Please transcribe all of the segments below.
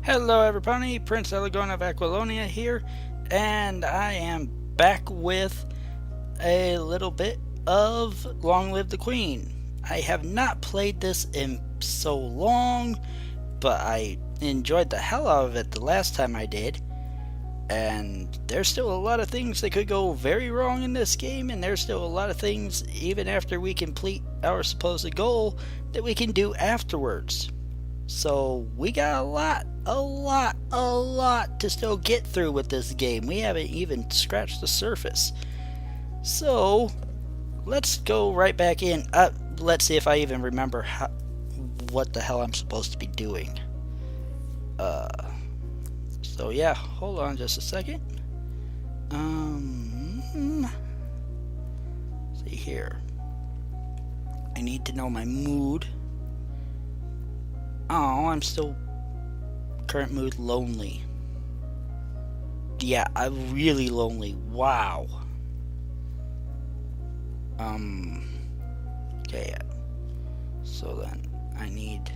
Hello everybody, Prince Elagone of Aquilonia here, and I am back with a little bit of Long Live the Queen. I have not played this in so long, but I enjoyed the hell out of it the last time I did, and there's still a lot of things that could go very wrong in this game, and there's still a lot of things, even after we complete our supposed goal, that we can do afterwards. So we got a lot to still get through with this game. We haven't even scratched the surface. So let's go right back in. Let's see if I even remember what the hell I'm supposed to be doing. So yeah, hold on just a second. See here. I need to know my mood. Oh, I'm still current mood lonely. Yeah, I'm really lonely. Wow. Okay. So then I need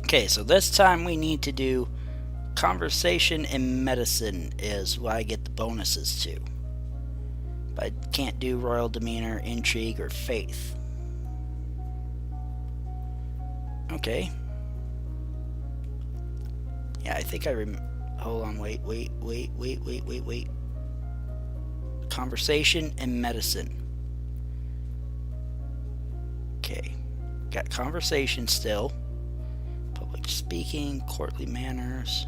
Okay, so this time we need to do conversation and medicine is what I get the bonuses to. But I can't do royal demeanor, intrigue, or faith. Okay. Yeah, I think I hold on, wait. Conversation and medicine. Okay. Got conversation still. Public speaking, courtly manners.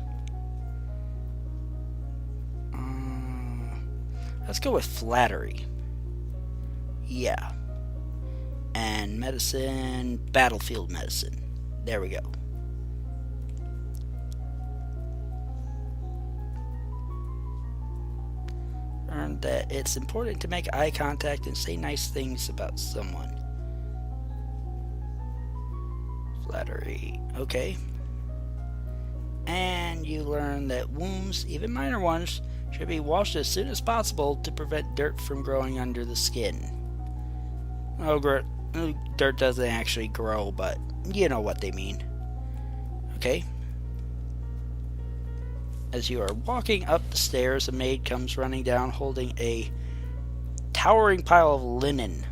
Let's go with flattery. Yeah. And medicine, battlefield medicine. There we go. Learned that it's important to make eye contact and say nice things about someone. Flattery. Okay. And you learn that wounds, even minor ones, should be washed as soon as possible to prevent dirt from growing under the skin. Oh, dirt doesn't actually grow, but you know what they mean. Okay. As you are walking up the stairs, a maid comes running down holding a towering pile of linen.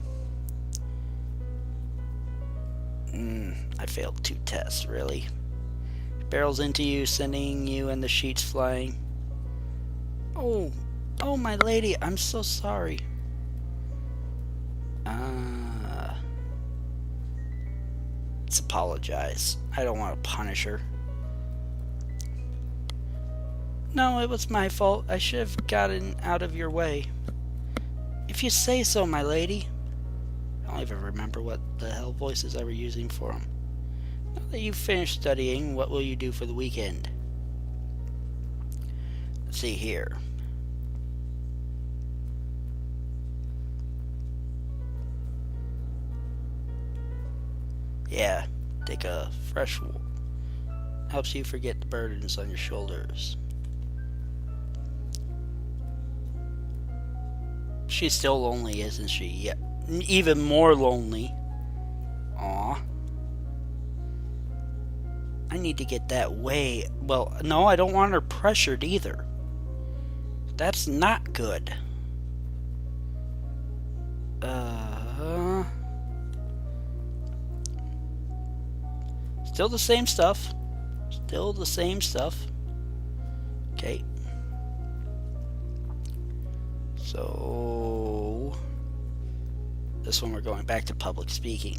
I failed 2 tests, really. She barrels into you, sending you and the sheets flying. Oh, my lady, I'm so sorry. Let's apologize. I don't want to punish her. No, it was my fault. I should have gotten out of your way. If you say so, my lady. I don't even remember what the hell voices I were using for them. Now that you've finished studying, what will you do for the weekend? Let's see here. Yeah, take a fresh walk. Helps you forget the burdens on your shoulders. She's still lonely, isn't she? Yeah, even more lonely. Aw. I need to get that way. Well, no, I don't want her pressured either. That's not good. Still the same stuff. Still the same stuff. Okay. So this one we're going back to public speaking.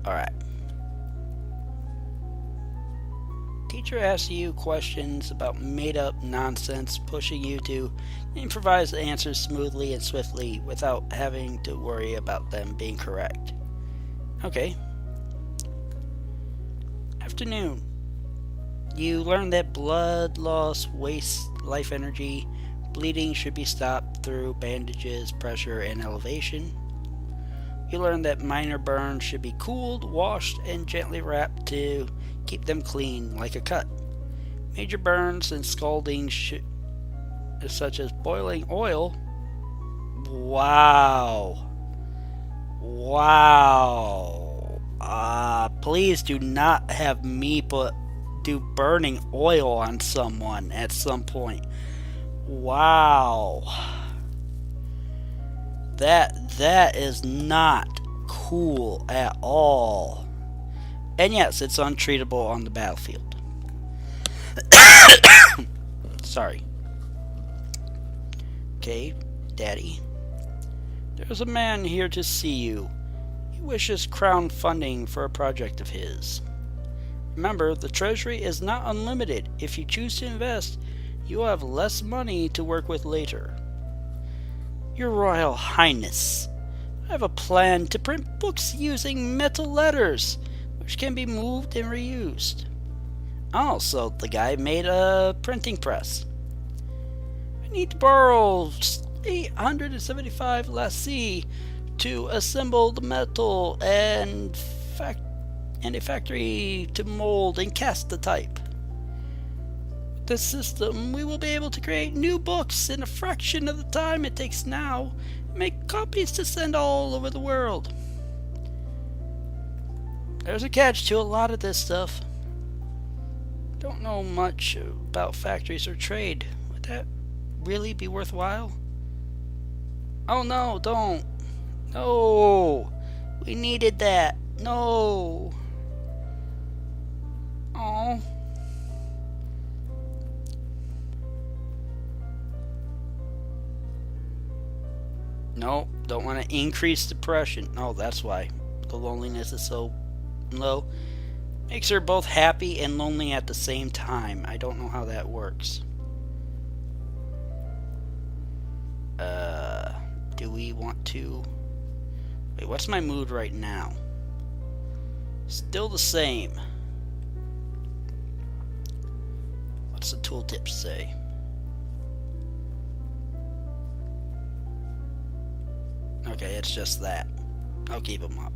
Alright. Teacher asks you questions about made-up nonsense, pushing you to improvise answers smoothly and swiftly without having to worry about them being correct. Okay. Afternoon. You learn that blood loss wastes life energy. Bleeding should be stopped through bandages, pressure, and elevation. You learn that minor burns should be cooled, washed, and gently wrapped to keep them clean, like a cut. Major burns and scalding such as boiling oil. Wow. Wow. Please do not have me do burning oil on someone at some point. Wow. That is not cool at all. And yes, it's untreatable on the battlefield. Sorry. Okay, Daddy. There's a man here to see you. He wishes crown funding for a project of his. Remember, the treasury is not unlimited. If you choose to invest, you will have less money to work with later. Your Royal Highness, I have a plan to print books using metal letters, which can be moved and reused. Oh, so the guy made a printing press. I need to borrow 875 lassie to assemble the metal and a factory to mold and cast the type. With this system, we will be able to create new books in a fraction of the time it takes now, and make copies to send all over the world. There's a catch to a lot of this stuff. Don't know much about factories or trade. Would that really be worthwhile? Oh no, don't. No. We needed that. No. Oh. No, don't want to increase depression. Oh, that's why the loneliness is so low. Makes her both happy and lonely at the same time. I don't know how that works. Do we want to... Wait, what's my mood right now? Still the same. What's the tooltip say? Okay, it's just that. I'll keep them up.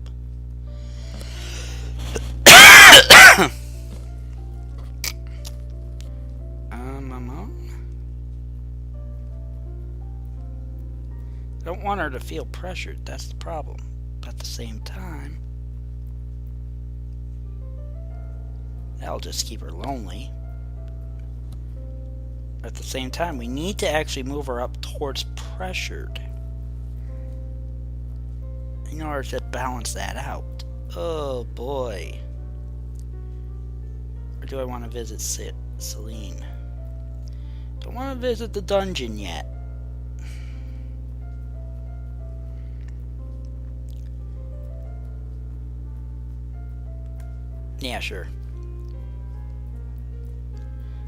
I don't want her to feel pressured, that's the problem. But at the same time, that'll just keep her lonely. At the same time, we need to actually move her up towards pressured in order to balance that out. Oh boy. Or do I want to visit Celine? Don't want to visit the dungeon yet. Yeah, sure.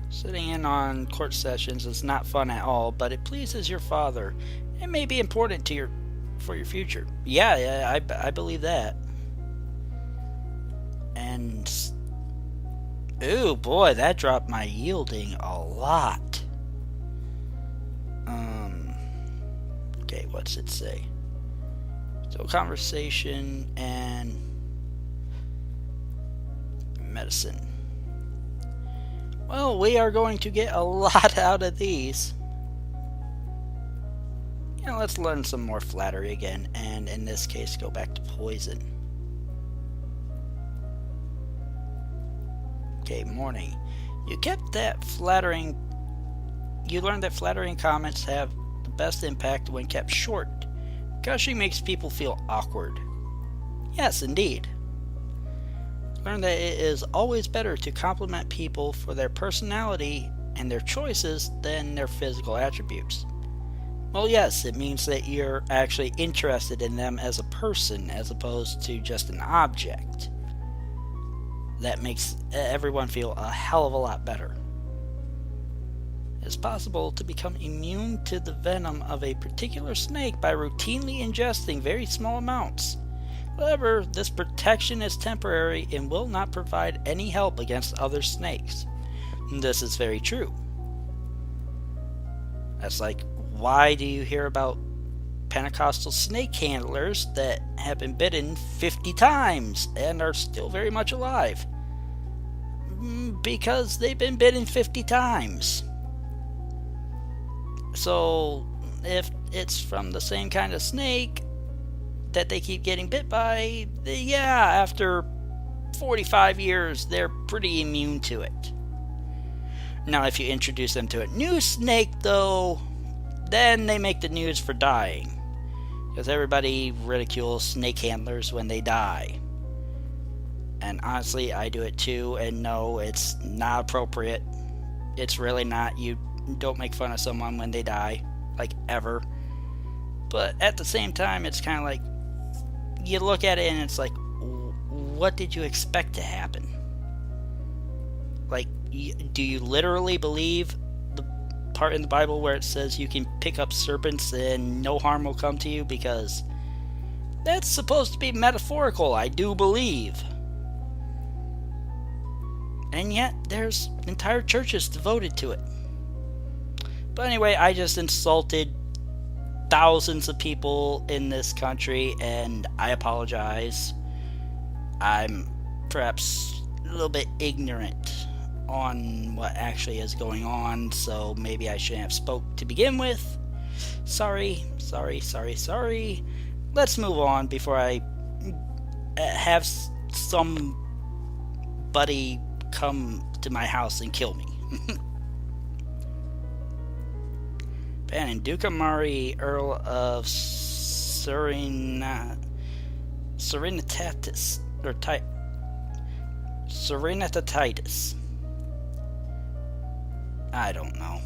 Sitting in on court sessions is not fun at all, but it pleases your father. It may be important to for your future. Yeah, I believe that. And ooh boy, that dropped my yielding a lot. Okay, what's it say? So conversation and medicine. Well, we are going to get a lot out of these. Let's learn some more flattery again, and in this case, go back to poison. Okay, morning. You learned that flattering comments have the best impact when kept short. Gushing makes people feel awkward. Yes, indeed. Learn that it is always better to compliment people for their personality and their choices than their physical attributes. Well, yes, it means that you're actually interested in them as a person as opposed to just an object. That makes everyone feel a hell of a lot better. It's possible to become immune to the venom of a particular snake by routinely ingesting very small amounts. However, this protection is temporary and will not provide any help against other snakes. This is very true. That's like, why do you hear about Pentecostal snake handlers that have been bitten 50 times and are still very much alive? Because they've been bitten 50 times. So, if it's from the same kind of snake, that they keep getting bit by, yeah, after 45 years, they're pretty immune to it. Now, if you introduce them to a new snake, though, then they make the news for dying. Because everybody ridicules snake handlers when they die. And honestly, I do it too, and no, it's not appropriate. It's really not. You don't make fun of someone when they die, like, ever. But at the same time, it's kind of like, you look at it and it's like, what did you expect to happen? Like, do you literally believe the part in the Bible where it says you can pick up serpents and no harm will come to you? Because that's supposed to be metaphorical, I do believe. And yet, there's entire churches devoted to it. But anyway, I just insulted thousands of people in this country, and I apologize. I'm perhaps a little bit ignorant on what actually is going on, so maybe I shouldn't have spoke to begin with. Sorry. Let's move on before I have somebody come to my house and kill me. Bannon, Duke Amari, Earl of Serenitatis, or Serenitatis. I don't know.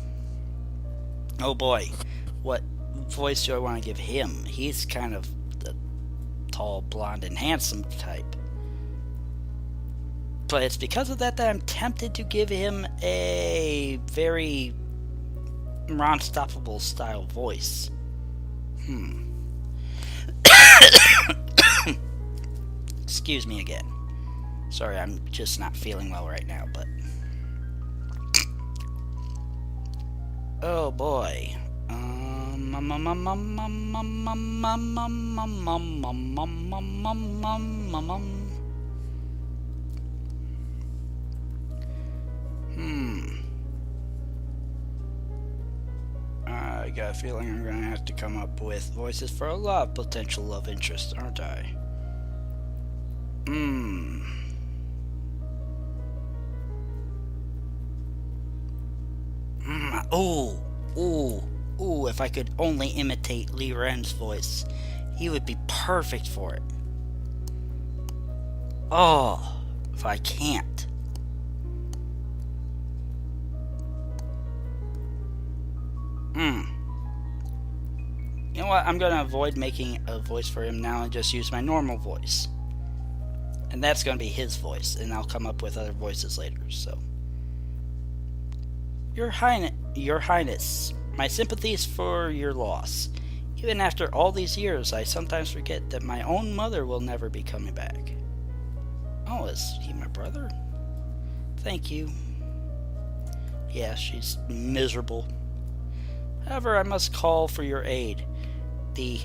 Oh boy, what voice do I want to give him? He's kind of the tall, blonde, and handsome type. But it's because of that I'm tempted to give him a very Ron Stoppable style voice. Excuse me again. Sorry, I'm just not feeling well right now, but... Oh boy. I got a feeling I'm gonna have to come up with voices for a lot of potential love interests, aren't I? If I could only imitate Lee Ren's voice, he would be perfect for it. Oh, if I can't. You know what? I'm going to avoid making a voice for him now and just use my normal voice. And that's going to be his voice, and I'll come up with other voices later, so. Your Highness, my sympathies for your loss. Even after all these years, I sometimes forget that my own mother will never be coming back. Oh, is he my brother? Thank you. Yeah, she's miserable. However, I must call for your aid. The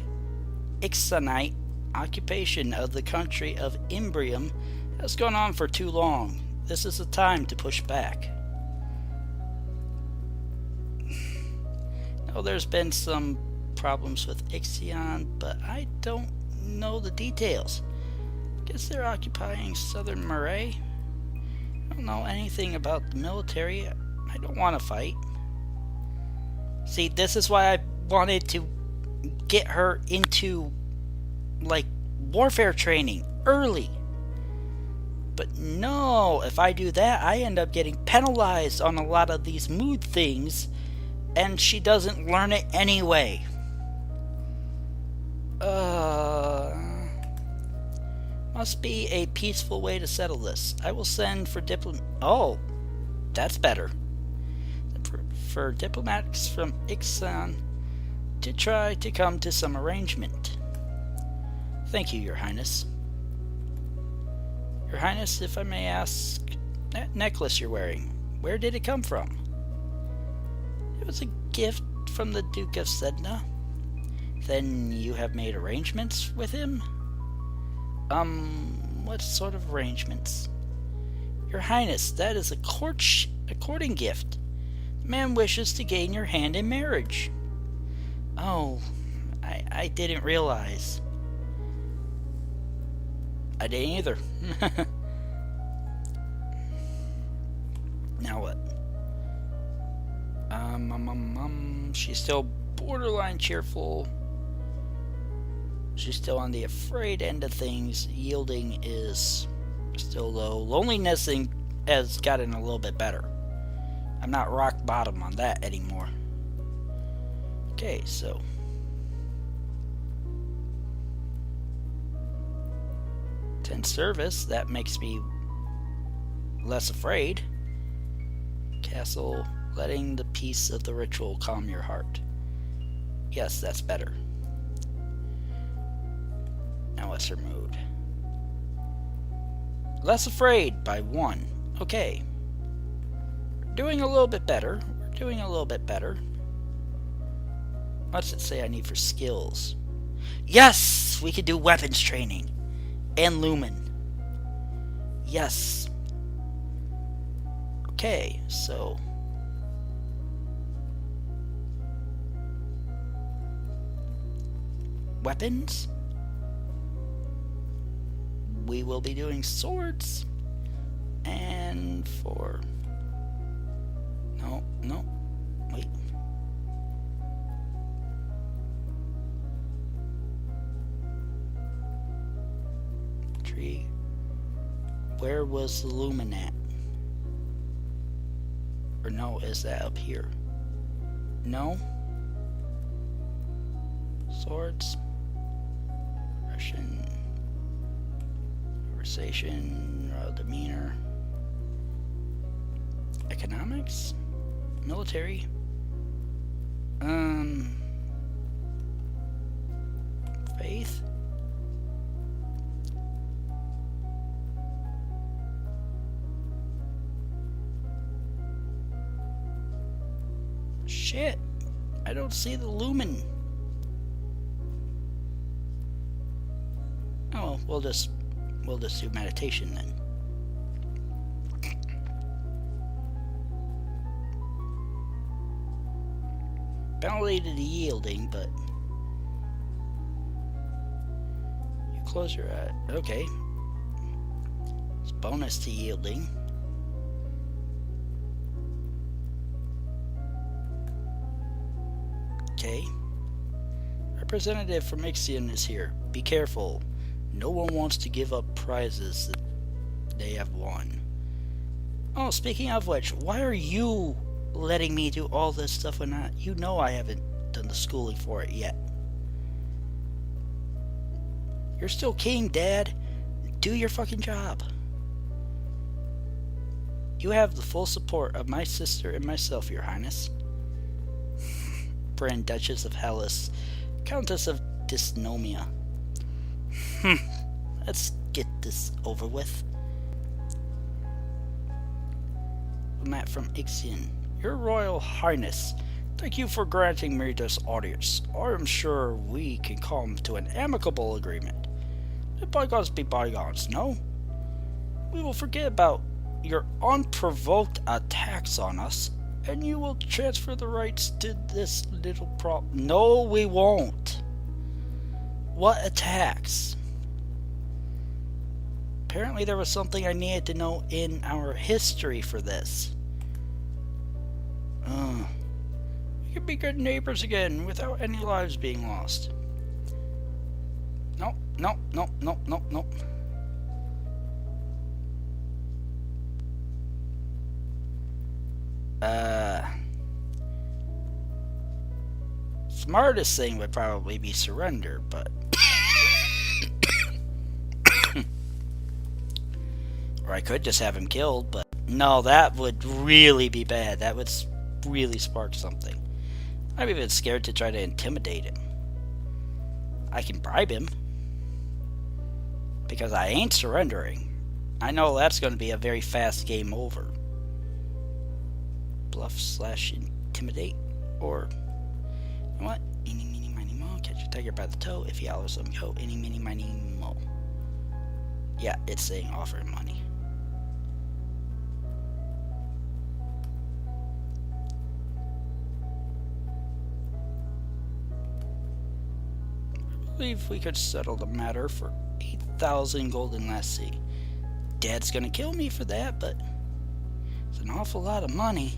Ixanite occupation of the country of Imbrium has gone on for too long. This is the time to push back. Now, there's been some problems with Ixion, but I don't know the details. Guess they're occupying southern Murray. I don't know anything about the military. I don't want to fight. See, this is why I wanted to get her into, like, warfare training early. But no, if I do that, I end up getting penalized on a lot of these mood things, and she doesn't learn it anyway. Must be a peaceful way to settle this. I will send for Oh, that's better. For diplomats from Ixan to try to come to some arrangement. Thank you, Your Highness. Your Highness, if I may ask, that necklace you're wearing, where did it come from? It was a gift from the Duke of Sedna. Then you have made arrangements with him? What sort of arrangements? Your Highness, that is a courting gift. The man wishes to gain your hand in marriage. Oh, I didn't realize. I didn't either. Now what? She's still borderline cheerful. She's still on the afraid end of things. Yielding is still low. Loneliness has gotten a little bit better. I'm not rock bottom on that anymore. Okay, so 10 service, that makes me less afraid. Castle, letting the peace of the ritual calm your heart. Yes, that's better. Now what's her mood? Less afraid by 1. Okay. We're doing a little bit better. We're doing a little bit better. What's it say I need for skills? Yes! We could do weapons training. And lumen. Yes. Okay, so weapons. We will be doing swords. And for no, wait. Tree. Where was the lumen at? Or no, is that up here? No? Swords. Russian. Conversation. Demeanor. Economics? Military? Faith? Shit, I don't see the lumen. Oh, we'll just do meditation then. Penalty to the yielding, but you close your eyes. Okay. It's bonus to yielding. Okay. Representative from Ixion is here. Be careful. No one wants to give up prizes that they have won. Oh, speaking of which, why are you letting me do all this stuff when you know I haven't done the schooling for it yet? You're still king, Dad. Do your fucking job. You have the full support of my sister and myself, Your Highness. Brand Duchess of Hellas, Countess of Dysnomia. Let's get this over with. Matt from Ixion. Your Royal Highness, thank you for granting me this audience. I am sure we can come to an amicable agreement. Let bygones be bygones, no? We will forget about your unprovoked attacks on us, and you will transfer the rights to this little No, we won't. What attacks? Apparently there was something I needed to know in our history for this. We can be good neighbors again without any lives being lost. No. Smartest thing would probably be surrender, but or I could just have him killed, but no, that would really be bad. That would really spark something. I'm even scared to try to intimidate him. I can bribe him, because I ain't surrendering. I know that's going to be a very fast game over. Bluff / intimidate, or you know what? Eeny, meeny, miny, mo. Catch a tiger by the toe. If he hollers, let him go. Eeny, meeny, miny, mo. Yeah, it's saying offer him money. believe we could settle the matter for 8,000 golden lassie. Dad's gonna kill me for that, but it's an awful lot of money.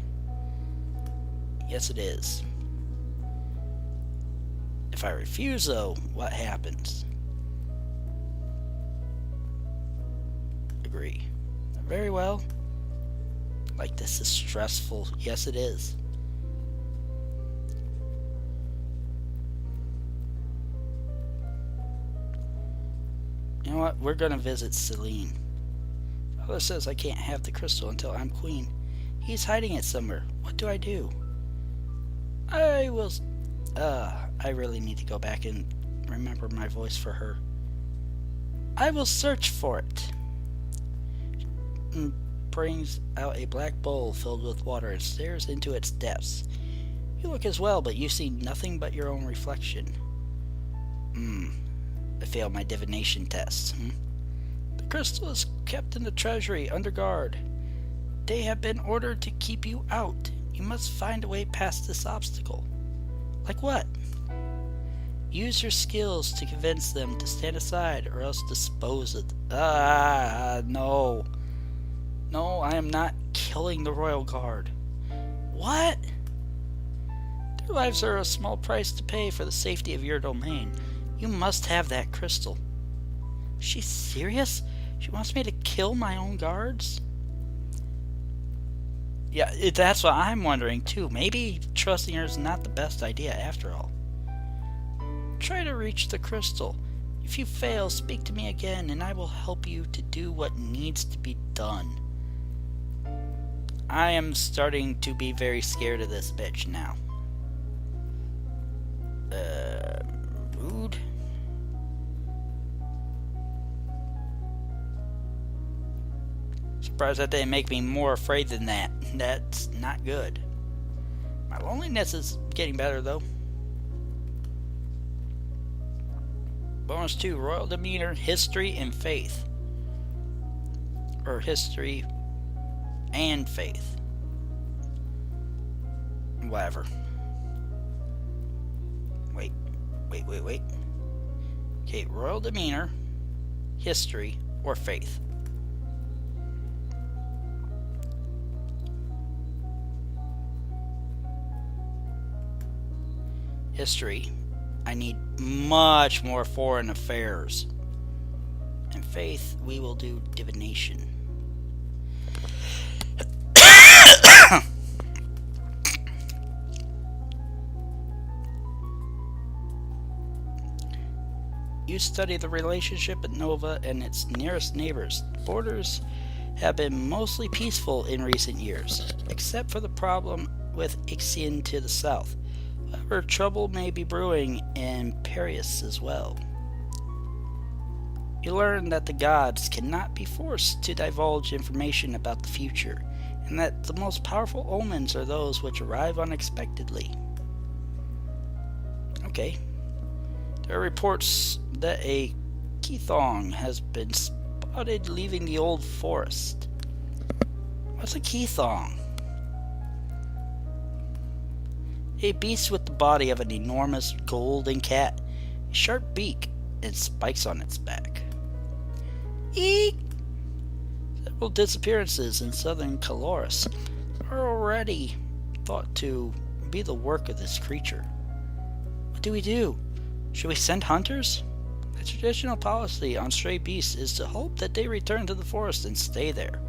Yes, it is. If I refuse, though, what happens? Agree. Very well. Like, this is stressful. Yes, it is. You know what? We're gonna visit Celine. Father says I can't have the crystal until I'm queen. He's hiding it somewhere. What do I do? I will... I really need to go back and remember my voice for her. I will search for it. Brings out a black bowl filled with water and stares into its depths. You look as well, but you see nothing but your own reflection. I failed my divination test. The crystal is kept in the treasury under guard. They have been ordered to keep you out. You must find a way past this obstacle. Like what? Use your skills to convince them to stand aside or else dispose of them. No. No, I am not killing the royal guard. What? Their lives are a small price to pay for the safety of your domain. You must have that crystal. She's serious? She wants me to kill my own guards? Yeah, that's what I'm wondering too. Maybe trusting her is not the best idea after all. Try to reach the crystal. If you fail, speak to me again and I will help you to do what needs to be done. I am starting to be very scared of this bitch now. Rude. Surprised that didn't make me more afraid than that. That's not good. My loneliness is getting better though. Bonus 2, Royal Demeanor, History, and Faith. Or History and Faith. Whatever. Wait. Okay, Royal Demeanor, History, or Faith. History. I need much more foreign affairs. And faith, we will do divination. You study the relationship at Nova and its nearest neighbors. Borders have been mostly peaceful in recent years, except for the problem with Ixion to the south. However, trouble may be brewing in Paris as well. You learn that the gods cannot be forced to divulge information about the future, and that the most powerful omens are those which arrive unexpectedly. Okay. There are reports that a Keithong has been spotted leaving the old forest. What's a Keithong? A beast with the body of an enormous golden cat, a sharp beak, and spikes on its back. Eek! Several disappearances in southern Caloris are already thought to be the work of this creature. What do we do? Should we send hunters? The traditional policy on stray beasts is to hope that they return to the forest and stay there.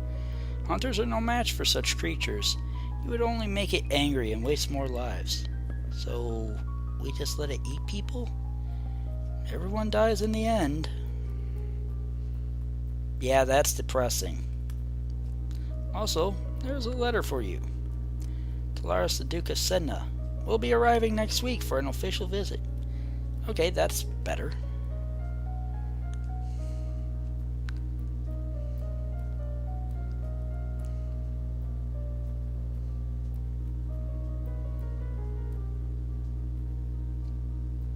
Hunters are no match for such creatures. You would only make it angry and waste more lives. So, we just let it eat people? Everyone dies in the end. Yeah, that's depressing. Also, there's a letter for you. Talaris the Duke of Sedna will be arriving next week for an official visit. Okay, that's better.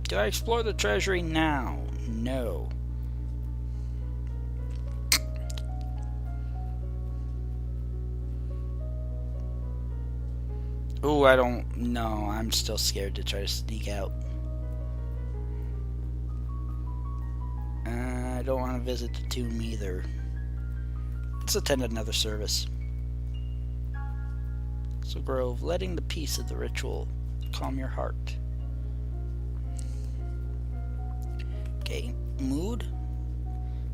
Do I explore the treasury now? No. Ooh, I don't know. I'm still scared to try to sneak out. don't want to visit the tomb either. Let's attend another service. So Grove, letting the peace of the ritual calm your heart. Okay, mood.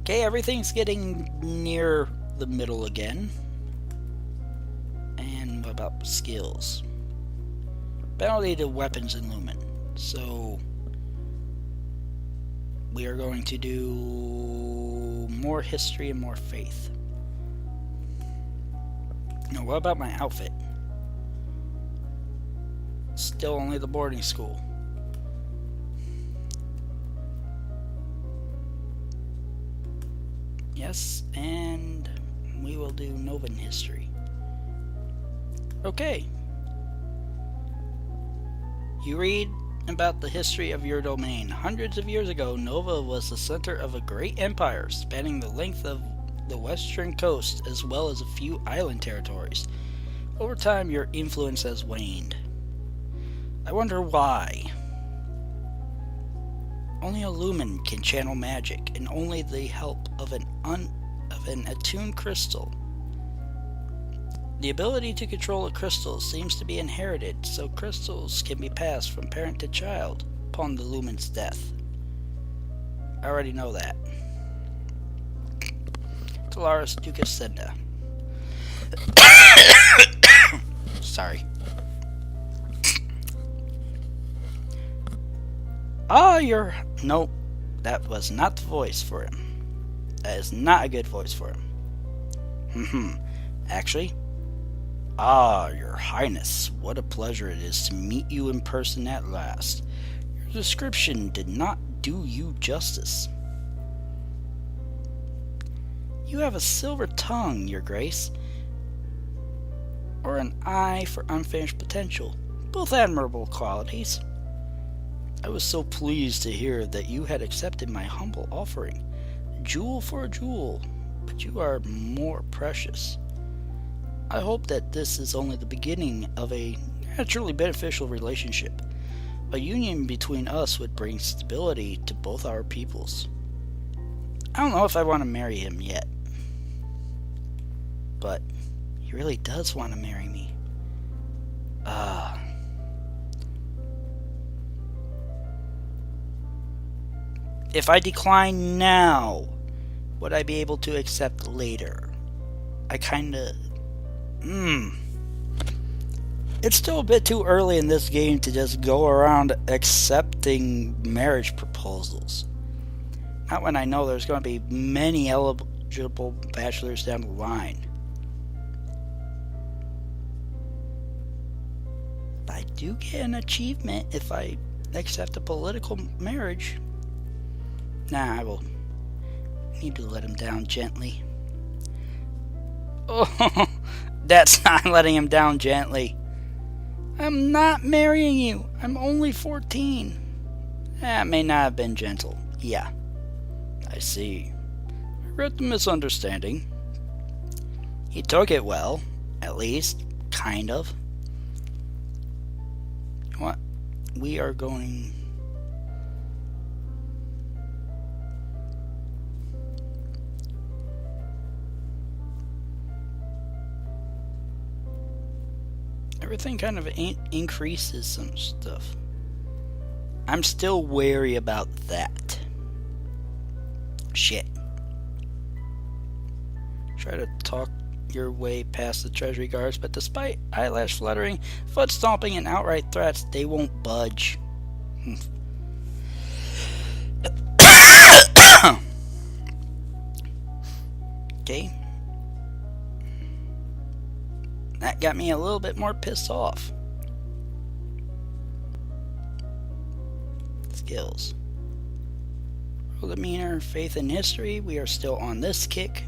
Okay, everything's getting near the middle again. And what about skills? Penalty to weapons and lumen. So we are going to do more history and more faith. Now, what about my outfit? Still only the boarding school. Yes, and we will do Novan history. Okay. You read about the history of your domain. Hundreds of years ago, Nova was the center of a great empire spanning the length of the western coast as well as a few island territories. Over time, your influence has waned. I wonder why. Only a lumen can channel magic, and only the help of an attuned crystal. The ability to control a crystal seems to be inherited, so crystals can be passed from parent to child upon the lumen's death. I already know that. Talaris Ducasenda. Sorry. Nope. That was not the voice for him. That is not a good voice for him. Actually. Your Highness, what a pleasure it is to meet you in person at last. Your description did not do you justice. You have a silver tongue, Your Grace, or an eye for unfinished potential, both admirable qualities. I was so pleased to hear that you had accepted my humble offering, jewel for a jewel, but you are more precious. I hope that this is only the beginning of a naturally beneficial relationship. A union between us would bring stability to both our peoples. I don't know if I want to marry him yet, but he really does want to marry me. If I decline now, would I be able to accept later? I kinda... It's still a bit too early in this game to just go around accepting marriage proposals. Not when I know there's going to be many eligible bachelors down the line. I do get an achievement if I accept a political marriage. Nah, I will need to let him down gently. Oh, that's not letting him down gently. I'm not marrying you. I'm only 14. That may not have been gentle. Yeah, I see. I read the misunderstanding. He took it well, at least, kind of. What? We are going... Everything kind of increases some stuff. I'm still wary about that. Shit. Try to talk your way past the treasury guards, but despite eyelash fluttering, foot stomping, and outright threats, they won't budge. Okay. That got me a little bit more pissed off. Skills. World demeanor, faith and history. We are still on this kick.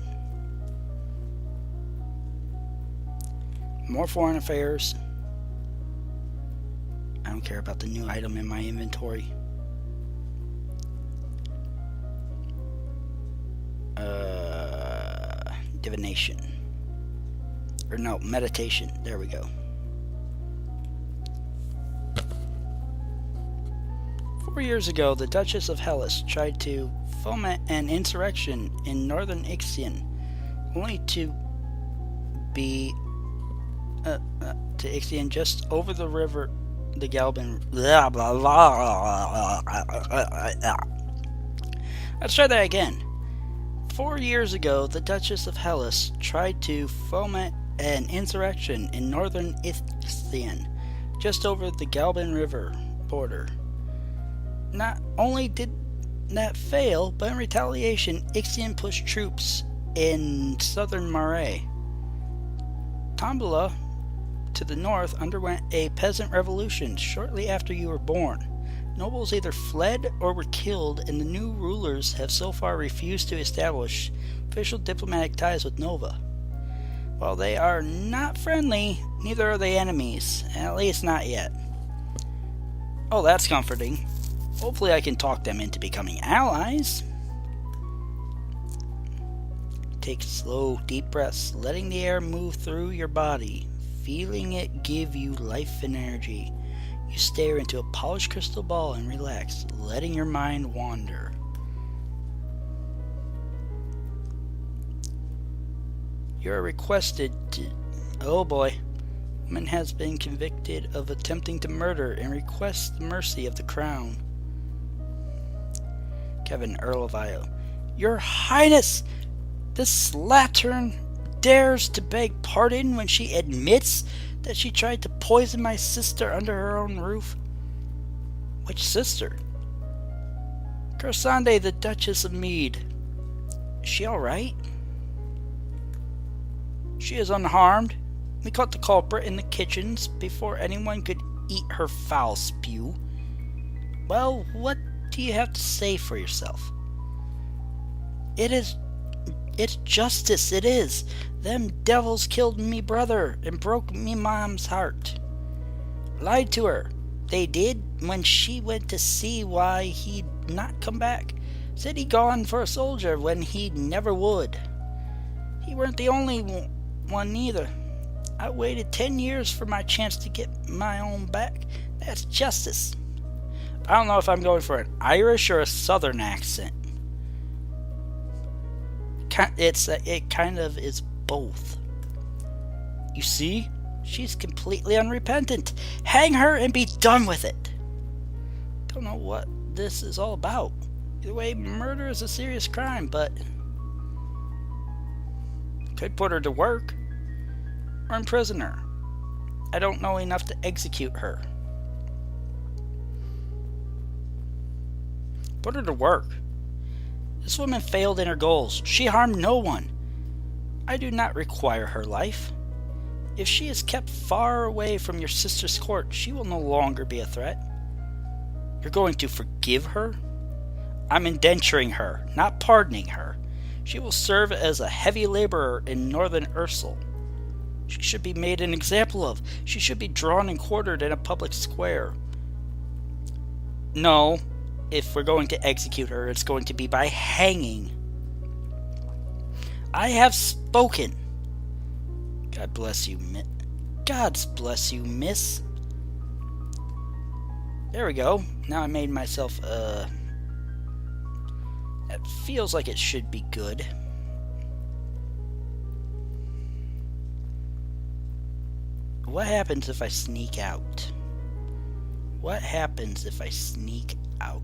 More foreign affairs. I don't care about the new item in my inventory. Divination. Or no, meditation. There we go. 4 years ago, the Duchess of Hellas tried to foment an insurrection in northern Ixion, only to be to Ixion just over the river, the Galban. Blah, blah, blah. Let's try that again. 4 years ago, the Duchess of Hellas tried to foment an insurrection in northern Ixion, just over the Galban River border. Not only did that fail, but in retaliation, Ixion pushed troops in southern Marais. Tombola, to the north, underwent a peasant revolution shortly after you were born. Nobles either fled or were killed, and the new rulers have so far refused to establish official diplomatic ties with Nova. While they are not friendly, neither are they enemies, at least not yet. Oh, that's comforting. Hopefully I can talk them into becoming allies. Take slow, deep breaths, letting the air move through your body, feeling it give you life and energy. You stare into a polished crystal ball and relax, letting your mind wander. You are requested to... Oh boy. Woman has been convicted of attempting to murder and requests the mercy of the crown. Kevin, Earl of Io. Your Highness! This slattern dares to beg pardon when she admits that she tried to poison my sister under her own roof? Which sister? Corsande, the Duchess of Mead. Is she alright? She is unharmed. We caught the culprit in the kitchens before anyone could eat her foul spew. Well, what do you have to say for yourself? It's justice, it is. Them devils killed me brother and broke me mom's heart. Lied to her. They did when she went to see why he'd not come back. Said he'd gone for a soldier when he never would. He weren't the only one neither. I waited 10 years for my chance to get my own back. That's justice. I don't know if I'm going for an Irish or a Southern accent. It kind of is both. You see, she's completely unrepentant. Hang her and be done with it. Don't know what this is all about. Either way, murder is a serious crime, but could put her to work or imprison her. I don't know enough to execute her. Put her to work. This woman failed in her goals. She harmed no one. I do not require her life. If she is kept far away from your sister's court, she will no longer be a threat. You're going to forgive her? I'm indenturing her, not pardoning her. She will serve as a heavy laborer in northern Ursel. She should be made an example of. She should be drawn and quartered in a public square. No. If we're going to execute her, it's going to be by hanging. I have spoken. God bless you, bless you, miss. There we go. Now I made myself, that feels like it should be good. What happens if I sneak out? What happens if I sneak out?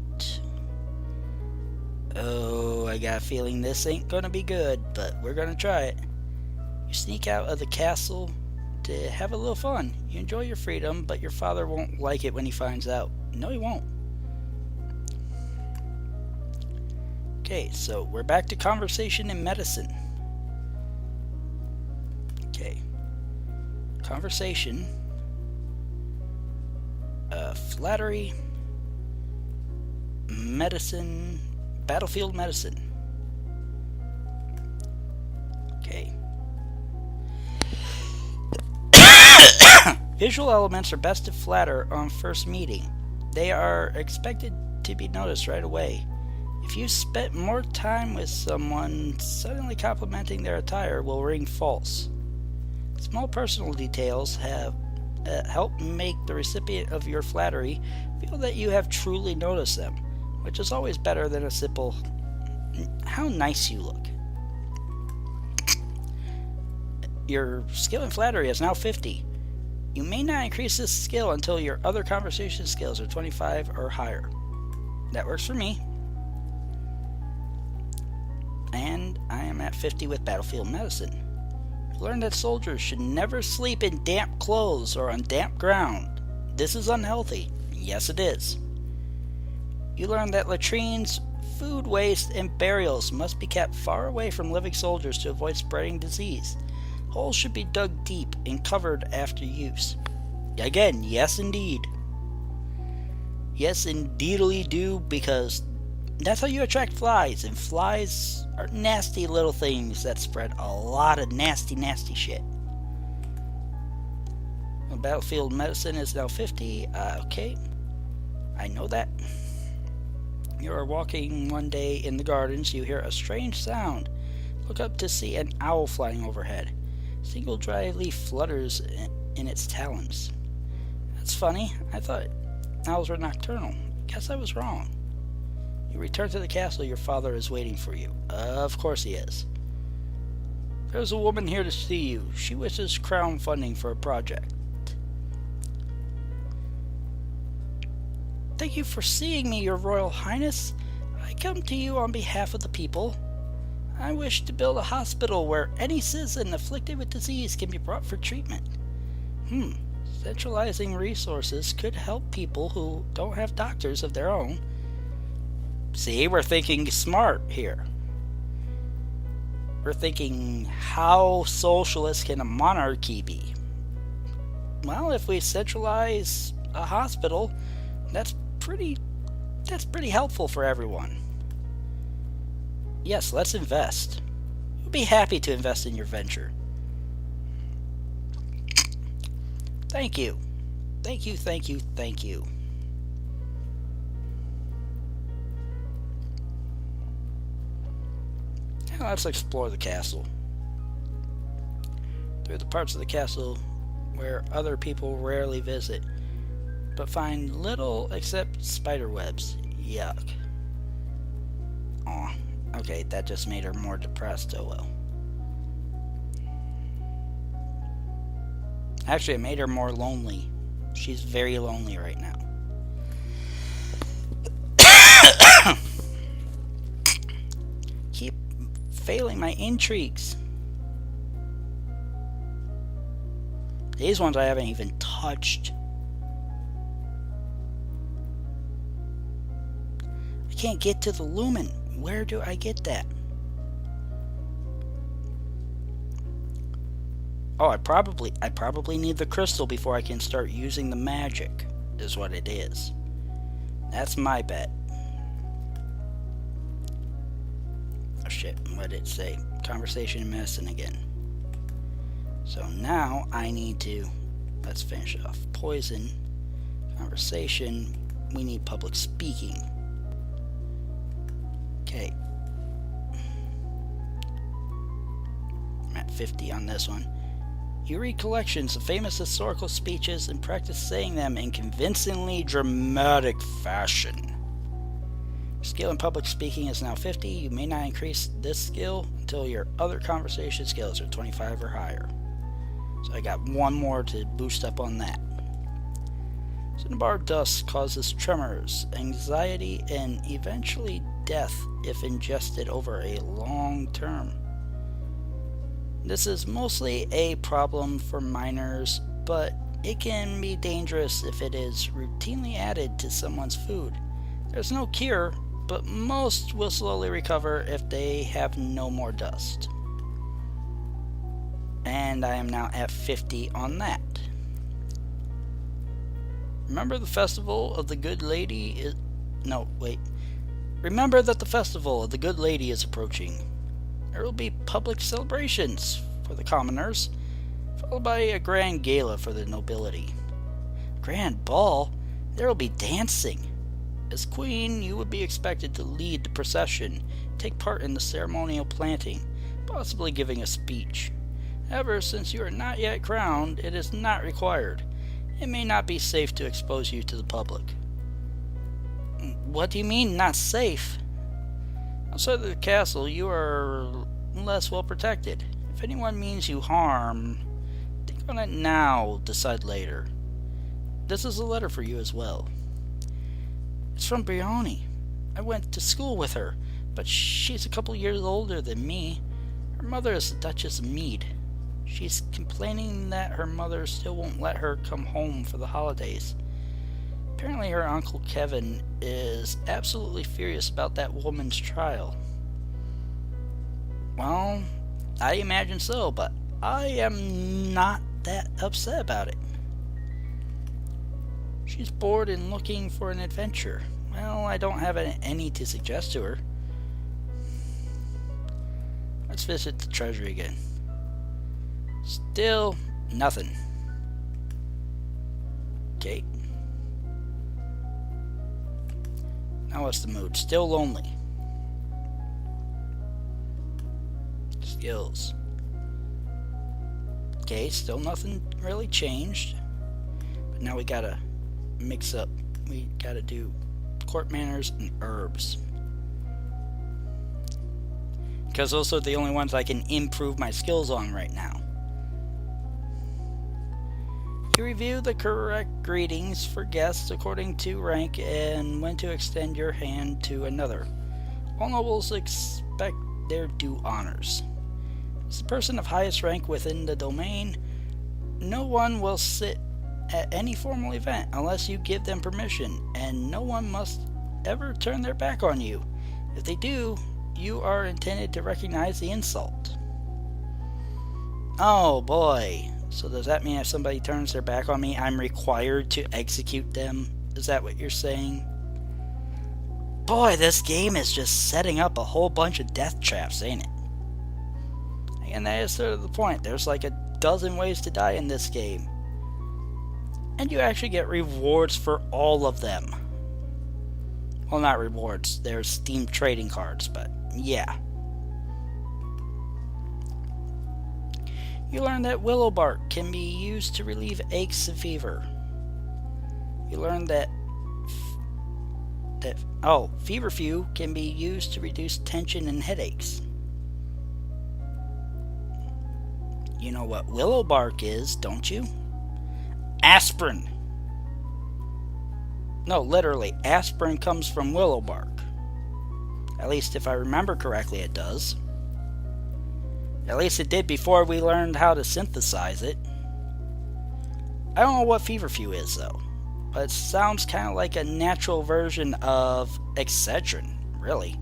Oh, I got a feeling this ain't gonna be good, but we're gonna try it. You sneak out of the castle to have a little fun. You enjoy your freedom, but your father won't like it when he finds out. No, he won't. Okay, so we're back to conversation and medicine. Okay. Conversation. Flattery. Medicine. Battlefield medicine. Okay. Visual elements are best to flatter on first meeting. They are expected to be noticed right away. If you spent more time with someone, suddenly complimenting their attire will ring false. Small personal details have help make the recipient of your flattery feel that you have truly noticed them, which is always better than a simple, "How nice you look." Your skill in flattery is now 50. You may not increase this skill until your other conversation skills are 25 or higher. That works for me. And I am at 50 with battlefield medicine. You learn that soldiers should never sleep in damp clothes or on damp ground. This is unhealthy. Yes, it is. You learn that latrines, food waste, and burials must be kept far away from living soldiers to avoid spreading disease. Holes should be dug deep and covered after use. Again, yes indeed. Yes indeedly do, because that's how you attract flies, and flies are nasty little things that spread a lot of nasty shit. Battlefield medicine is now 50. Okay, I know that. You are walking one day in the gardens. You hear a strange sound. Look up to see an owl flying overhead. A single dry leaf flutters in its talons. That's funny. I thought owls were nocturnal. Guess I was wrong. You return to the castle. Your father is waiting for you. Of course he is. There's a woman here to see you. She wishes crown funding for a project. Thank you for seeing me, Your Royal Highness. I come to you on behalf of the people. I wish to build a hospital where any citizen afflicted with disease can be brought for treatment. Centralizing resources could help people who don't have doctors of their own. See, we're thinking smart here. We're thinking, how socialist can a monarchy be? Well, if we centralize a hospital, that's pretty helpful for everyone. Yes, let's invest. We'll be happy to invest in your venture. Thank you. Thank you, thank you, thank you. Now let's explore the castle. Through the parts of the castle where other people rarely visit, but find little except spider webs. Yuck. Aw, okay, that just made her more depressed. Oh well. Actually, it made her more lonely. She's very lonely right now. Keep failing my intrigues. These ones I haven't even touched. I can't get to the lumen. Where do I get that? Oh, I probably need the crystal before I can start using the magic, is what it is. That's my bet. Oh shit, what did it say? Conversation and medicine again. So now I need to, let's finish off. Poison, conversation, we need public speaking. Okay. I'm at 50 on this one. You read collections of famous historical speeches and practice saying them in convincingly dramatic fashion. Skill in public speaking is now 50. You may not increase this skill until your other conversation skills are 25 or higher. So I got one more to boost up on that. Cinnabar dust causes tremors, anxiety, and eventually death if ingested over a long term. This is mostly a problem for miners, but it can be dangerous if it is routinely added to someone's food. There's no cure, but most will slowly recover if they have no more dust. And I am now at 50 on that. Remember the festival of the Good Lady is... No, wait. Remember that the festival of the Good Lady is approaching. There will be public celebrations for the commoners, followed by a grand gala for the nobility. Grand ball? There will be dancing. As queen, you would be expected to lead the procession, take part in the ceremonial planting, possibly giving a speech. However, since you are not yet crowned, it is not required. it may not be safe to expose you to the public. What do you mean, not safe? Outside of the castle, you are less well protected. If anyone means you harm, think on it now, decide later. This is a letter for you as well. It's from Brioni. I went to school with her, but she's a couple years older than me. Her mother is the Duchess of Mead. She's complaining that her mother still won't let her come home for the holidays. Apparently her Uncle Kevin is absolutely furious about that woman's trial. Well, I imagine so, but I am not that upset about it. She's bored and looking for an adventure. Well, I don't have any to suggest to her. Let's visit the treasury again. Still nothing. Okay. Now what's the mood? Still lonely. Skills. Okay, still nothing really changed. But now we gotta mix up. We gotta do court manners and herbs. Because those are the only ones I can improve my skills on right now. You review the correct greetings for guests according to rank and when to extend your hand to another. All nobles expect their due honors. As the person of highest rank within the domain, no one will sit at any formal event unless you give them permission, and no one must ever turn their back on you. If they do, you are intended to recognize the insult. Oh boy. So does that mean if somebody turns their back on me, I'm required to execute them? Is that what you're saying? Boy, this game is just setting up a whole bunch of death traps, ain't it? And that is sort of the point. There's like a dozen ways to die in this game. And you actually get rewards for all of them. Well, not rewards. There's Steam trading cards, but yeah. You learn that willow bark can be used to relieve aches and fever. You learn that feverfew can be used to reduce tension and headaches. You know what willow bark is, don't you? Aspirin. No, literally, aspirin comes from willow bark. At least if I remember correctly, it does. At least it did before we learned how to synthesize it. I don't know what feverfew is, though. But it sounds kind of like a natural version of Excedrin, really.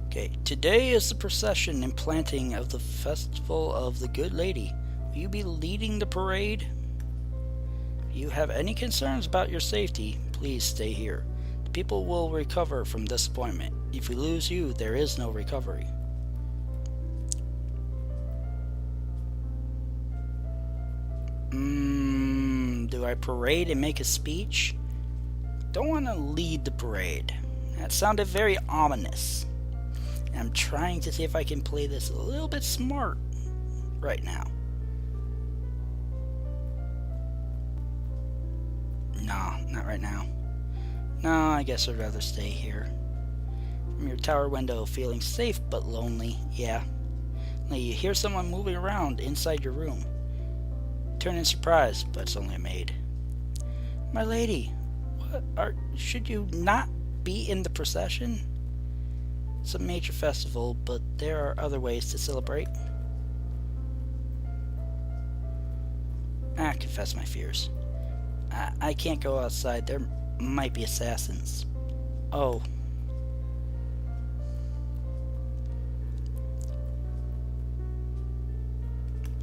Okay, today is the procession and planting of the Festival of the Good Lady. Will you be leading the parade? If you have any concerns about your safety, please stay here. The people will recover from disappointment. If we lose you, there is no recovery. Do I parade and make a speech? Don't want to lead the parade. That sounded very ominous. I'm trying to see if I can play this a little bit smart right now. No, not right now. No, I guess I'd rather stay here. From your tower window, feeling safe but lonely. Yeah. Now you hear someone moving around inside your room. Turn in surprise, but it's only a maid. My lady, should you not be in the procession? It's a major festival, but there are other ways to celebrate. Confess my fears. I can't go outside. There might be assassins. Oh.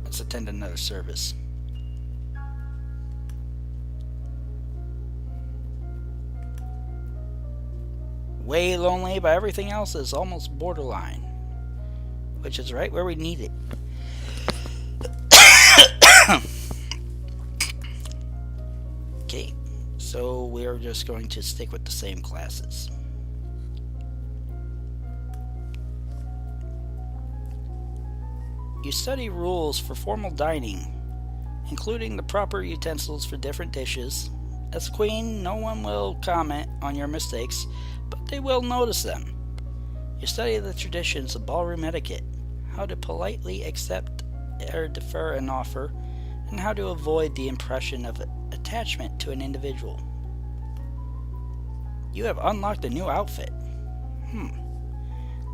Let's attend another service. Way lonely, but everything else is almost borderline. Which is right where we need it. Okay, so we're just going to stick with the same classes. You study rules for formal dining, including the proper utensils for different dishes. As queen, no one will comment on your mistakes, but they will notice them. You study the traditions of ballroom etiquette, how to politely accept or defer an offer, and how to avoid the impression of attachment to an individual. You have unlocked a new outfit.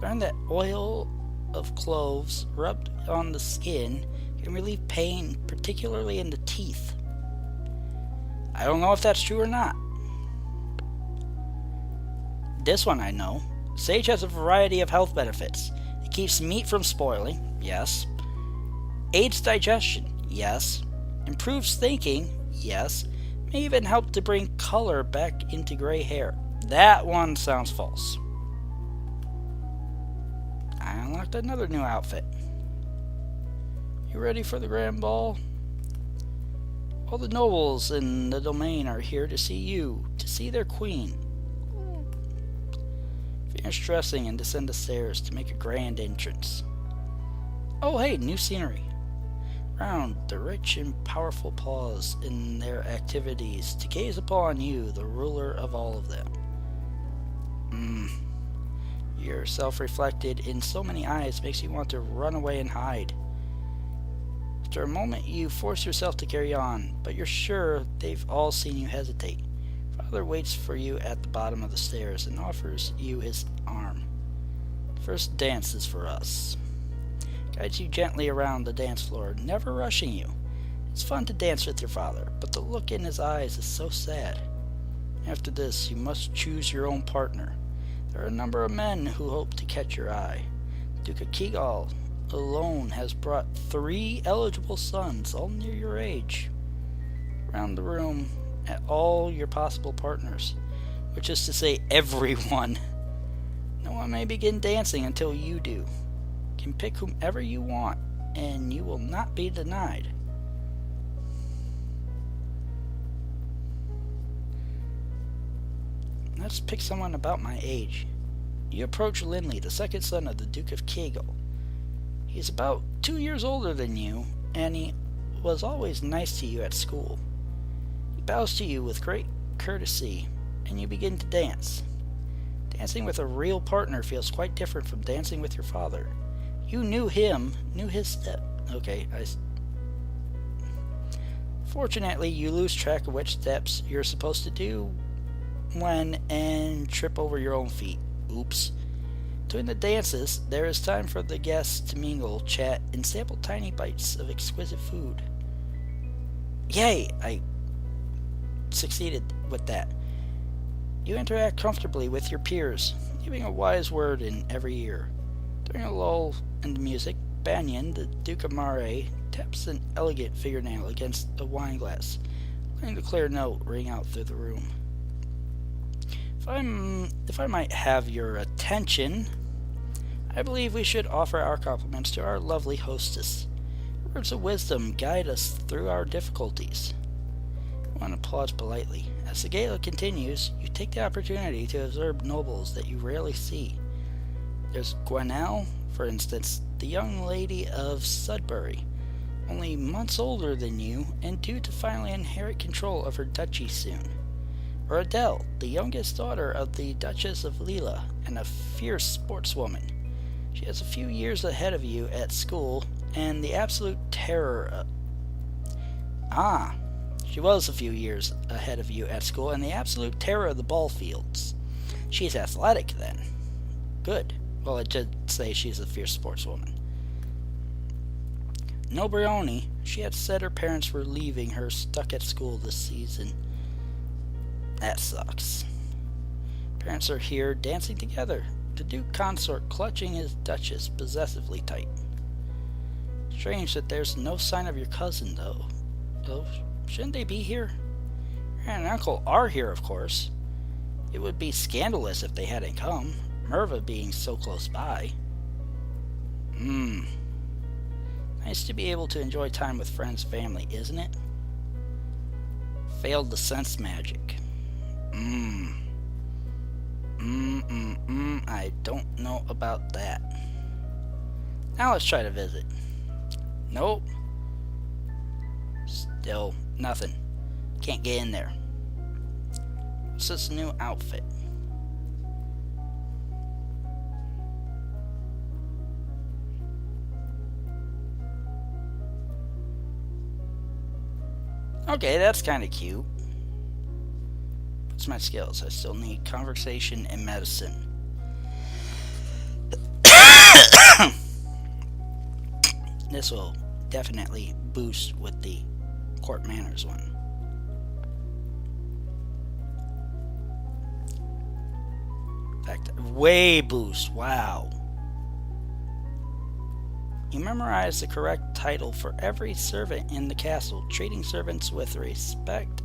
Learn that oil of cloves rubbed on the skin can relieve pain, particularly in the teeth. I don't know if that's true or not. This one I know. Sage has a variety of health benefits. It keeps meat from spoiling, yes. Aids digestion, yes. Improves thinking, yes. May even help to bring color back into gray hair. That one sounds false. I unlocked another new outfit. You ready for the grand ball? All the nobles in the domain are here to see you, to see their queen. Finish dressing and descend the stairs to make a grand entrance. Oh hey, new scenery. Round the rich and powerful pause in their activities to gaze upon you, the ruler of all of them. Yourself reflected in so many eyes makes you want to run away and hide. After a moment, you force yourself to carry on, but you're sure they've all seen you hesitate. Father waits for you at the bottom of the stairs and offers you his arm. First dance is for us. Guides you gently around the dance floor, never rushing you. It's fun to dance with your father, but the look in his eyes is so sad. After this, you must choose your own partner. There are a number of men who hope to catch your eye. Duke of Kegal alone has brought 3 eligible sons, all near your age. Around the room at all your possible partners, which is to say everyone. No one may begin dancing until you do. You can pick whomever you want, and you will not be denied. Let's pick someone about my age. You approach Linley, the second son of the Duke of Kegel. He's about 2 years older than you, and he was always nice to you at school. He bows to you with great courtesy, and you begin to dance. Dancing with a real partner feels quite different from dancing with your father. You knew him, knew his step. Fortunately, you lose track of which steps you're supposed to do and trip over your own feet. Oops. During the dances, there is time for the guests to mingle, chat, and sample tiny bites of exquisite food. Yay! I succeeded with that. You interact comfortably with your peers, giving a wise word in every ear. During a lull in the music, Banyan, the Duke of Mare, taps an elegant fingernail against a wine glass, letting the clear note ring out through the room. If I might have your attention, I believe we should offer our compliments to our lovely hostess. Words of wisdom guide us through our difficulties. One applauds politely. As the gala continues, you take the opportunity to observe nobles that you rarely see. There's Gwenelle, for instance, the young lady of Sudbury, only months older than you and due to finally inherit control of her duchy soon. Or Adele, the youngest daughter of the Duchess of Lila and a fierce sportswoman. She has a few years ahead of you at school and the absolute terror she was a few years ahead of you at school and the absolute terror of the ball fields. She's athletic then. Good. Well, it did say she's a fierce sportswoman. Nobrioni, she had said her parents were leaving her stuck at school this season. That sucks. Parents are here dancing together, the Duke Consort clutching his Duchess possessively tight. Strange that there's no sign of your cousin, though. Shouldn't they be here? Your aunt and uncle are here, of course. It would be scandalous if they hadn't come, Merva being so close by. Nice to be able to enjoy time with friends and family, isn't it? Failed the sense magic. I don't know about that. Now let's try to visit. Nope. Still nothing. Can't get in there. What's this new outfit? Okay, that's kind of cute. What's my skills? I still need conversation and medicine. This will definitely boost with the court manners one. In fact, way boost. Wow. You memorize the correct title for every servant in the castle. Treating servants with respect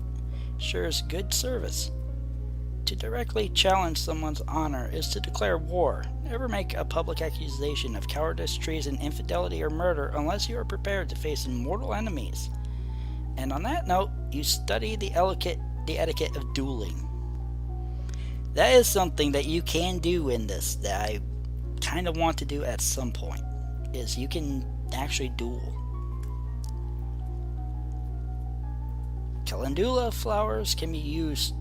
ensures good service. To directly challenge someone's honor is to declare war. Never make a public accusation of cowardice, treason, infidelity, or murder unless you are prepared to face mortal enemies. And on that note, you study the etiquette of dueling. That is something that you can do in this that I kind of want to do at some point, is you can actually duel. Calendula flowers can be used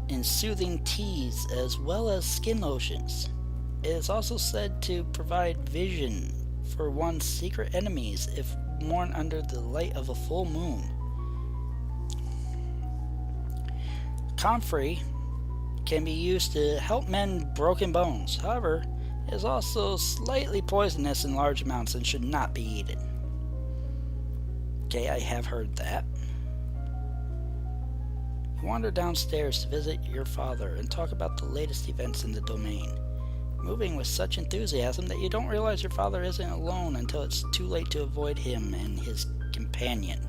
in soothing teas as well as skin lotions. It is also said to provide vision for one's secret enemies if worn under the light of a full moon. Comfrey can be used to help mend broken bones. However, it is also slightly poisonous in large amounts and should not be eaten. Okay, I have heard that. You wander downstairs to visit your father and talk about the latest events in the domain, moving with such enthusiasm that you don't realize your father isn't alone until it's too late to avoid him and his companion.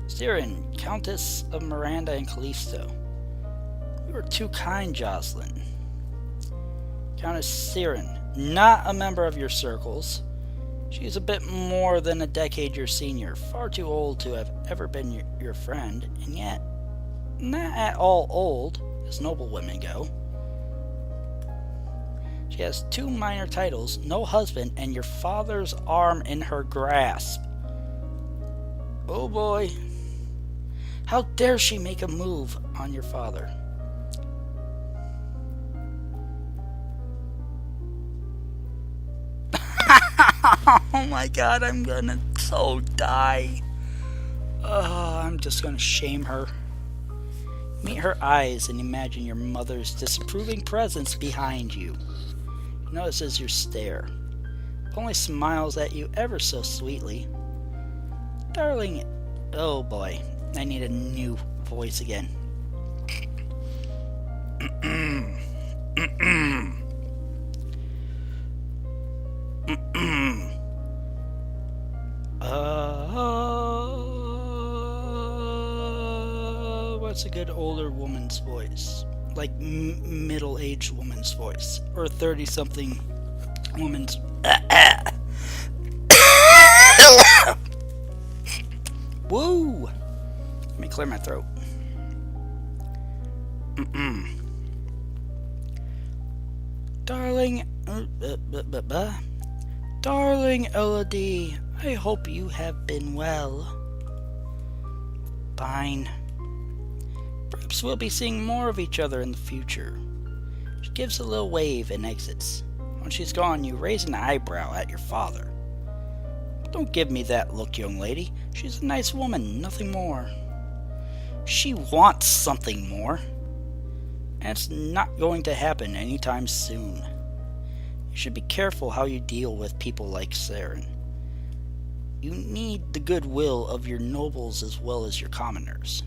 Siren, Countess of Miranda and Callisto. You are too kind, Jocelyn. Countess Siren, not a member of your circles. She's a bit more than a decade your senior, far too old to have ever been your friend, and yet not at all old, as noble women go. She has 2 minor titles, no husband, and your father's arm in her grasp. Oh boy. How dare she make a move on your father? Oh my god, I'm gonna so die. I'm just gonna shame her. Meet her eyes and imagine your mother's disapproving presence behind you. She notices your stare, but only smiles at you ever so sweetly. Darling, oh boy, I need a new voice again. What's a good older woman's voice? Like middle-aged woman's voice, or 30-something woman's. Woo! Let me clear my throat. Darling, Darling Elodie, I hope you have been well. Fine. Perhaps we'll be seeing more of each other in the future. She gives a little wave and exits. When she's gone, you raise an eyebrow at your father. Don't give me that look, young lady. She's a nice woman, nothing more. She wants something more. And it's not going to happen anytime soon. You should be careful how you deal with people like Saren. You need the goodwill of your nobles as well as your commoners.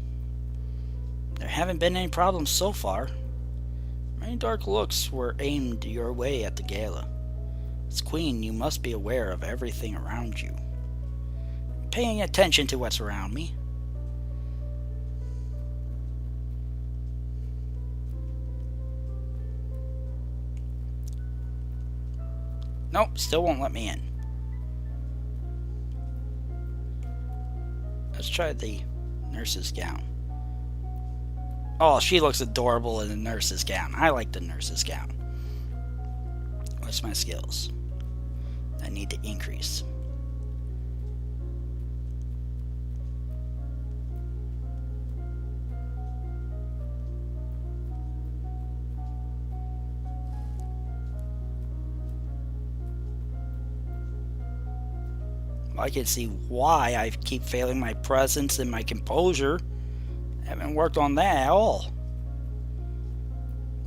There haven't been any problems so far. Many dark looks were aimed your way at the gala. As queen, you must be aware of everything around you. Paying attention to what's around me. Nope, still won't let me in. Let's try the nurse's gown. Oh, she looks adorable in a nurse's gown. I like the nurse's gown. What's my skills? I need to increase. I can see why I keep failing my presence and my composure. I haven't worked on that at all.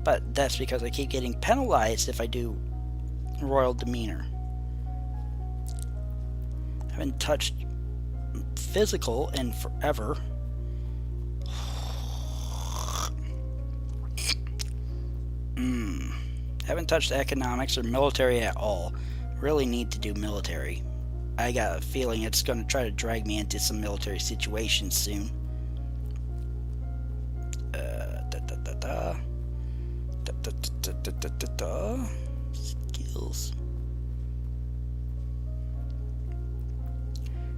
But that's because I keep getting penalized if I do royal demeanor. I haven't touched physical in forever. Haven't touched economics or military at all. Really need to do military. I got a feeling it's going to try to drag me into some military situations soon. Skills.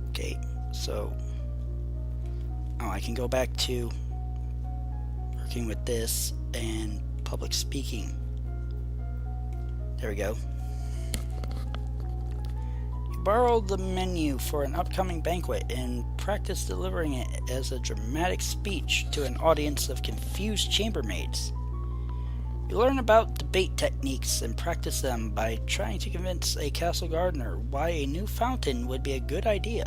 Okay, so I can go back to working with this and public speaking. There we go. You borrow the menu for an upcoming banquet and practice delivering it as a dramatic speech to an audience of confused chambermaids. You learn about debate techniques and practice them by trying to convince a castle gardener why a new fountain would be a good idea.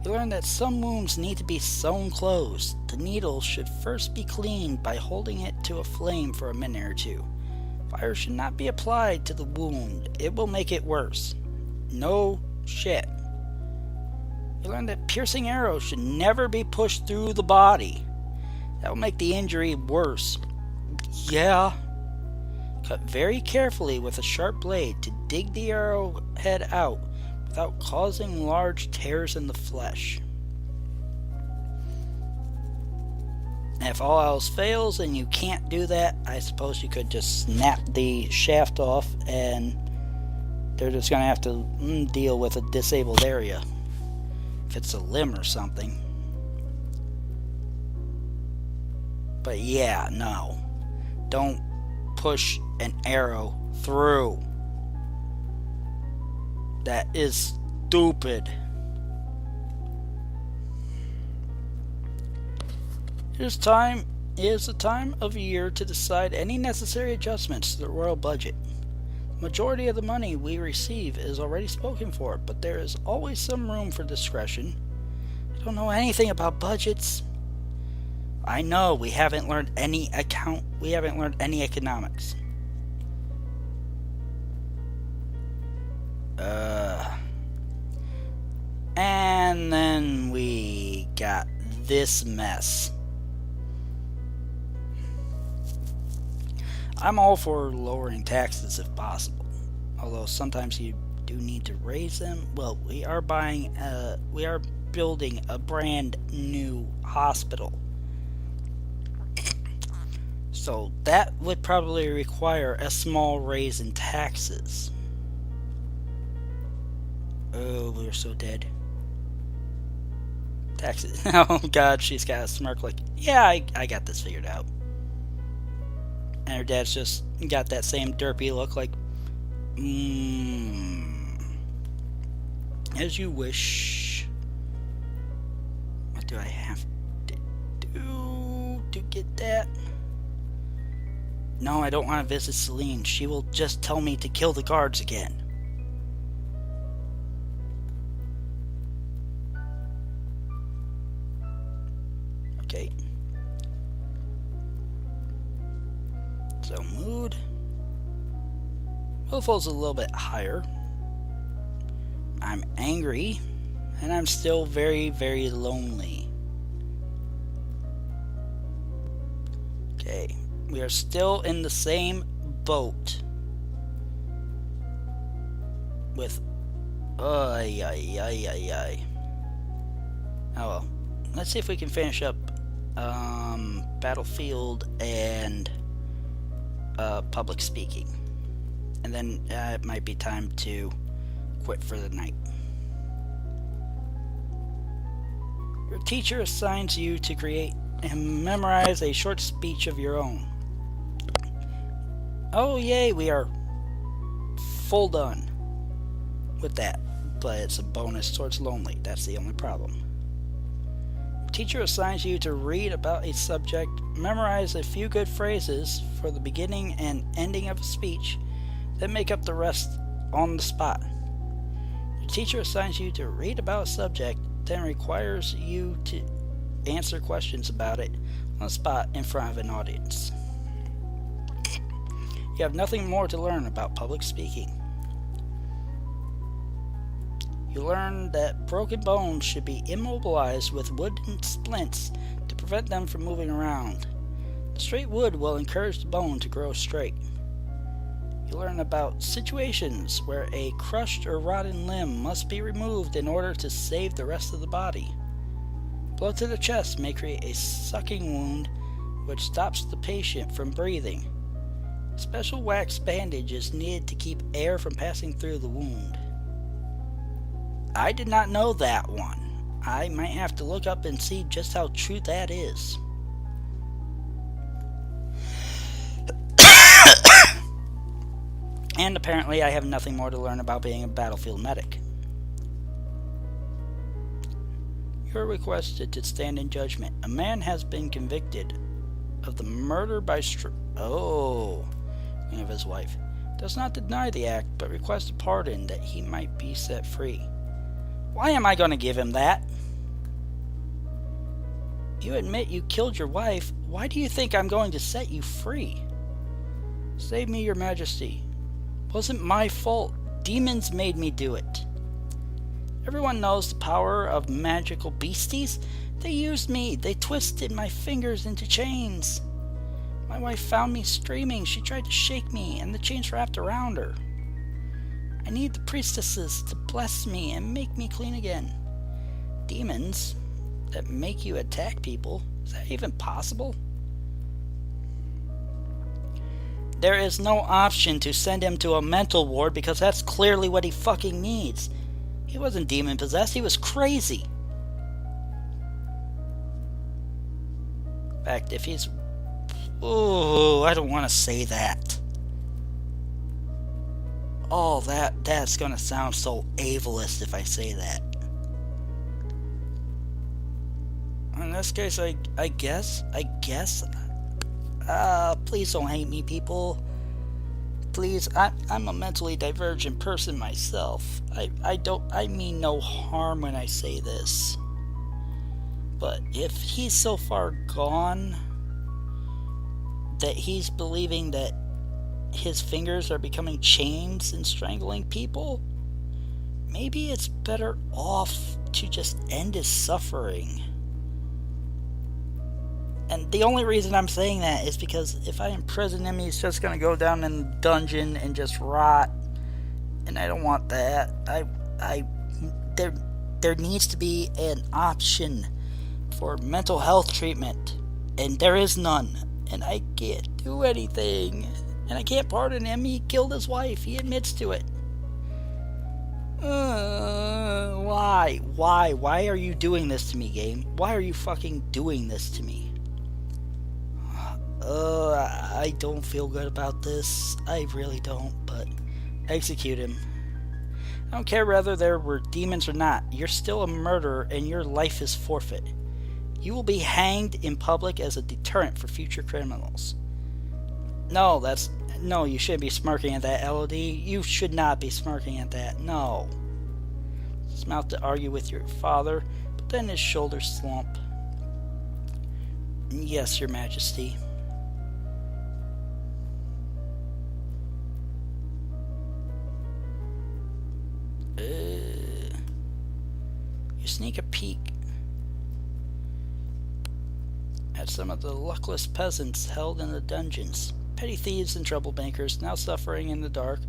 You learn that some wounds need to be sewn closed. The needle should first be cleaned by holding it to a flame for a minute or two. Fire should not be applied to the wound. It will make it worse. No shit. You learn that piercing arrows should never be pushed through the body. That will make the injury worse. Yeah. Cut very carefully with a sharp blade to dig the arrowhead out without causing large tears in the flesh. And if all else fails and you can't do that, I suppose you could just snap the shaft off and they're just going to have to deal with a disabled area. If it's a limb or something. But yeah, no. Don't push an arrow through. That is stupid. It is the time of year to decide any necessary adjustments to the royal budget. The majority of the money we receive is already spoken for, but there is always some room for discretion. I don't know anything about budgets. I know we haven't learned any economics. And then we got this mess. I'm all for lowering taxes if possible, although sometimes you do need to raise them. Well, we are building a brand new hospital. So that would probably require a small raise in taxes. Oh, we're so dead. Taxes. Oh god, she's got a smirk like, yeah, I got this figured out. And her dad's just got that same derpy look like, as you wish. What do I have to do to get that? No, I don't want to visit Celine. She will just tell me to kill the guards again. Okay. So mood. Willful's a little bit higher. I'm angry. And I'm still very, very lonely. Okay. We are still in the same boat. With... Oh well. Let's see if we can finish up Battlefield and public speaking. And then it might be time to quit for the night. Your teacher assigns you to create and memorize a short speech of your own. Oh yay, we are full done with that. But it's a bonus, so it's lonely. That's the only problem. Teacher assigns you to read about a subject, memorize a few good phrases for the beginning and ending of a speech, then make up the rest on the spot. Your teacher assigns you to read about a subject, then requires you to answer questions about it on the spot in front of an audience. You have nothing more to learn about public speaking. You learn that broken bones should be immobilized with wooden splints to prevent them from moving around. The straight wood will encourage the bone to grow straight. You learn about situations where a crushed or rotten limb must be removed in order to save the rest of the body. A blow to the chest may create a sucking wound which stops the patient from breathing. A special wax bandage is needed to keep air from passing through the wound. I did not know that one. I might have to look up and see just how true that is. And apparently I have nothing more to learn about being a battlefield medic. You are requested to stand in judgment. A man has been convicted of the murder by of his wife. Does not deny the act, but requests a pardon that he might be set free. Why am I going to give him that? You admit you killed your wife. Why do you think I'm going to set you free? Save me, your majesty. Wasn't my fault. Demons made me do it. Everyone knows the power of magical beasties. They used me. They twisted my fingers into chains. My wife found me screaming. She tried to shake me, and the chains wrapped around her. I need the priestesses to bless me and make me clean again. Demons that make you attack people? Is that even possible? There is no option to send him to a mental ward because that's clearly what he fucking needs. He wasn't demon-possessed, he was crazy. In fact, if he's... Ooh, I don't want to say that. Oh, that's gonna sound so ableist if I say that. In this case, I guess... please don't hate me, people. Please, I'm a mentally divergent person myself. I mean no harm when I say this. But if he's so far gone that he's believing that his fingers are becoming chains and strangling people, maybe it's better off to just end his suffering. And the only reason I'm saying that is because if I imprison him, he's just going to go down in the dungeon and just rot. And I don't want that. There needs to be an option for mental health treatment. And there is none. And I can't do anything. And I can't pardon him. He killed his wife. He admits to it. Why? Why are you doing this to me, game? Why are you fucking doing this to me? I don't feel good about this. I really don't, but execute him. I don't care whether there were demons or not. You're still a murderer and your life is forfeit. You will be hanged in public as a deterrent for future criminals. No, you shouldn't be smirking at that, LOD. You should not be smirking at that. No. He's about to argue with your father, but then his shoulders slump. Yes, your majesty. You sneak a peek at some of the luckless peasants held in the dungeons. Petty thieves and troublemakers, now suffering in the dark.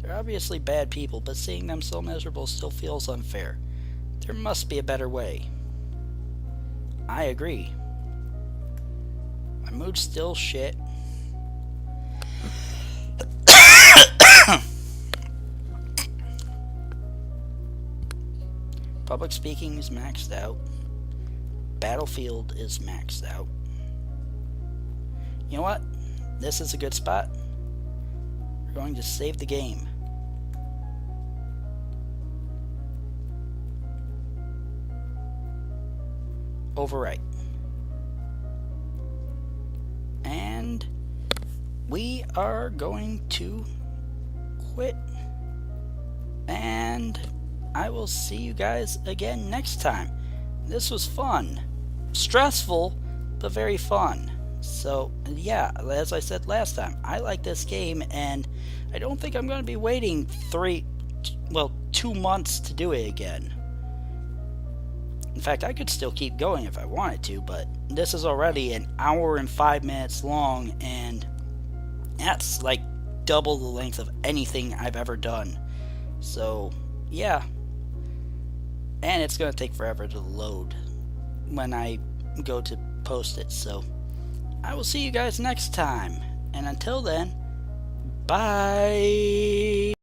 They're obviously bad people, but seeing them so miserable still feels unfair. There must be a better way. I agree. My mood's still shit. Public speaking is maxed out. Battlefield is maxed out. You know what? This is a good spot. We're going to save the game. Overwrite. And we are going to quit and I will see you guys again next time. This was fun. Stressful, but very fun. So, yeah, as I said last time, I like this game, and I don't think I'm going to be waiting 2 months to do it again. In fact, I could still keep going if I wanted to, but this is already an hour and 5 minutes long, and that's like double the length of anything I've ever done. So, yeah. And it's going to take forever to load when I go to post it. So, I will see you guys next time. And until then, bye.